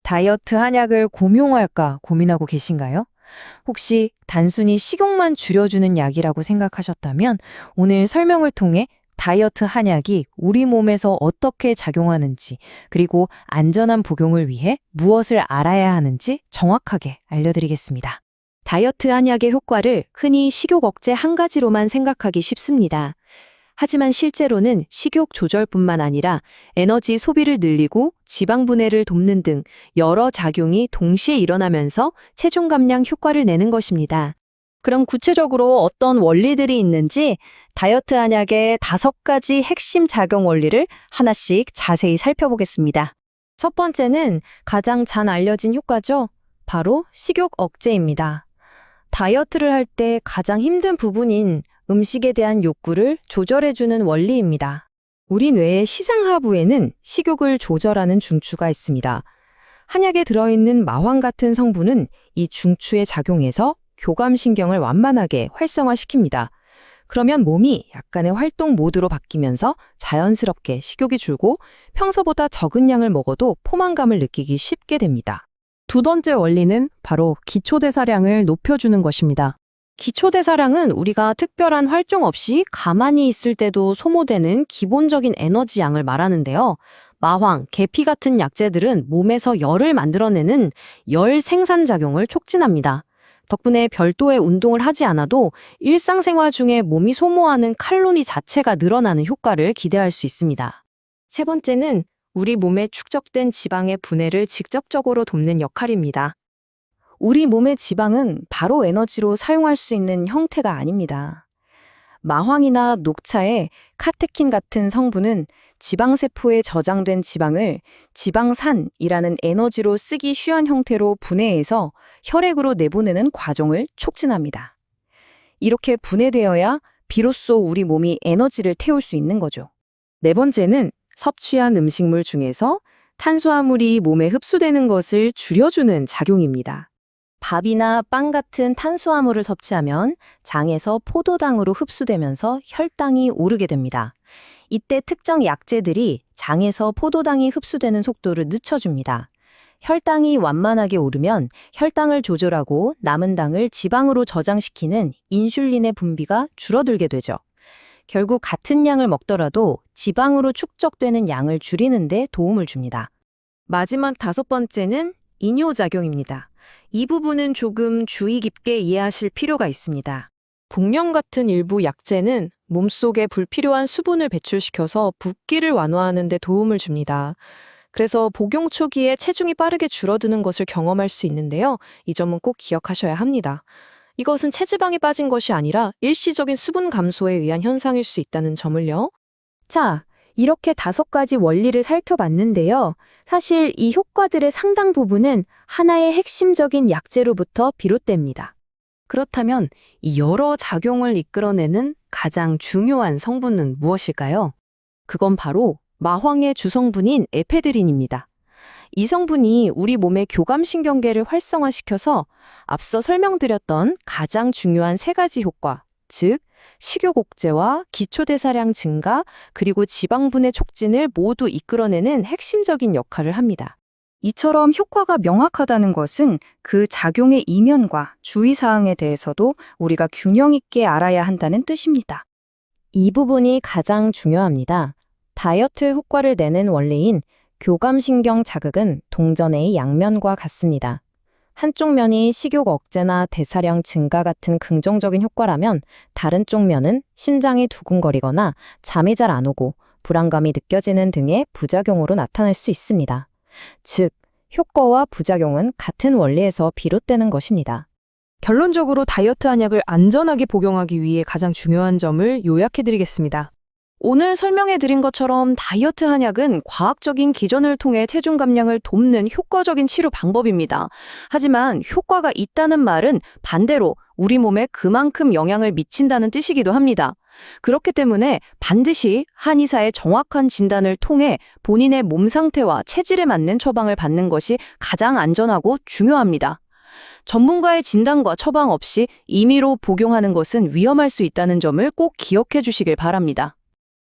다이어트 한약을 공용할까 고민하고 계신가요? 혹시 단순히 식욕만 줄여주는 약이라고 생각하셨다면 오늘 설명을 통해 다이어트 한약이 우리 몸에서 어떻게 작용하는지, 그리고 안전한 복용을 위해 무엇을 알아야 하는지 정확하게 알려드리겠습니다. 다이어트 한약의 효과를 흔히 식욕 억제 한 가지로만 생각하기 쉽습니다. 하지만 실제로는 식욕 조절뿐만 아니라 에너지 소비를 늘리고 지방 분해를 돕는 등 여러 작용이 동시에 일어나면서 체중 감량 효과를 내는 것입니다. 그럼 구체적으로 어떤 원리들이 있는지 다이어트 한약의 5가지 핵심 작용 원리를 하나씩 자세히 살펴보겠습니다. 첫 번째는 가장 잘 알려진 효과죠. 바로 식욕 억제입니다. 다이어트를 할 때 가장 힘든 부분인 음식에 대한 욕구를 조절해주는 원리입니다. 우리 뇌의 시상하부에는 식욕을 조절하는 중추가 있습니다. 한약에 들어있는 마황 같은 성분은 이 중추에 작용해서 교감신경을 완만하게 활성화시킵니다. 그러면 몸이 약간의 활동 모드로 바뀌면서 자연스럽게 식욕이 줄고 평소보다 적은 양을 먹어도 포만감을 느끼기 쉽게 됩니다. 두 번째 원리는 바로 기초대사량을 높여주는 것입니다. 기초대사량은 우리가 특별한 활동 없이 가만히 있을 때도 소모되는 기본적인 에너지 양을 말하는데요. 마황, 계피 같은 약재들은 몸에서 열을 만들어내는 열 생산작용을 촉진합니다. 덕분에 별도의 운동을 하지 않아도 일상생활 중에 몸이 소모하는 칼로리 자체가 늘어나는 효과를 기대할 수 있습니다. 세 번째는 우리 몸에 축적된 지방의 분해를 직접적으로 돕는 역할입니다. 우리 몸의 지방은 바로 에너지로 사용할 수 있는 형태가 아닙니다. 마황이나 녹차의 카테킨 같은 성분은 지방세포에 저장된 지방을 지방산이라는 에너지로 쓰기 쉬운 형태로 분해해서 혈액으로 내보내는 과정을 촉진합니다. 이렇게 분해되어야 비로소 우리 몸이 에너지를 태울 수 있는 거죠. 네 번째는 섭취한 음식물 중에서 탄수화물이 몸에 흡수되는 것을 줄여주는 작용입니다. 밥이나 빵 같은 탄수화물을 섭취하면 장에서 포도당으로 흡수되면서 혈당이 오르게 됩니다. 이때 특정 약재들이 장에서 포도당이 흡수되는 속도를 늦춰줍니다. 혈당이 완만하게 오르면 혈당을 조절하고 남은 당을 지방으로 저장시키는 인슐린의 분비가 줄어들게 되죠. 결국 같은 양을 먹더라도 지방으로 축적되는 양을 줄이는 데 도움을 줍니다. 마지막 5번째는 이뇨작용입니다. 이 부분은 조금 주의 깊게 이해하실 필요가 있습니다. 복령 같은 일부 약재는 몸속에 불필요한 수분을 배출시켜서 붓기를 완화하는 데 도움을 줍니다. 그래서 복용 초기에 체중이 빠르게 줄어드는 것을 경험할 수 있는데요. 이 점은 꼭 기억하셔야 합니다. 이것은 체지방이 빠진 것이 아니라 일시적인 수분 감소에 의한 현상일 수 있다는 점을요. 자, 이렇게 5가지 원리를 살펴봤는데요. 사실 이 효과들의 상당 부분은 하나의 핵심적인 약재로부터 비롯됩니다. 그렇다면 이 여러 작용을 이끌어내는 가장 중요한 성분은 무엇일까요? 그건 바로 마황의 주성분인 에페드린입니다. 이 성분이 우리 몸의 교감신경계를 활성화시켜서 앞서 설명드렸던 가장 중요한 3가지 효과, 즉 식욕 억제와 기초대사량 증가, 그리고 지방분해 촉진을 모두 이끌어내는 핵심적인 역할을 합니다. 이처럼 효과가 명확하다는 것은 그 작용의 이면과 주의사항에 대해서도 우리가 균형 있게 알아야 한다는 뜻입니다. 이 부분이 가장 중요합니다. 다이어트 효과를 내는 원리인 교감신경 자극은 동전의 양면과 같습니다. 한쪽 면이 식욕 억제나 대사량 증가 같은 긍정적인 효과라면 다른 쪽 면은 심장이 두근거리거나 잠이 잘 안 오고 불안감이 느껴지는 등의 부작용으로 나타날 수 있습니다. 즉, 효과와 부작용은 같은 원리에서 비롯되는 것입니다. 결론적으로 다이어트 한약을 안전하게 복용하기 위해 가장 중요한 점을 요약해드리겠습니다. 오늘 설명해드린 것처럼 다이어트 한약은 과학적인 기전을 통해 체중 감량을 돕는 효과적인 치료 방법입니다. 하지만 효과가 있다는 말은 반대로 우리 몸에 그만큼 영향을 미친다는 뜻이기도 합니다. 그렇기 때문에 반드시 한의사의 정확한 진단을 통해 본인의 몸 상태와 체질에 맞는 처방을 받는 것이 가장 안전하고 중요합니다. 전문가의 진단과 처방 없이 임의로 복용하는 것은 위험할 수 있다는 점을 꼭 기억해 주시길 바랍니다.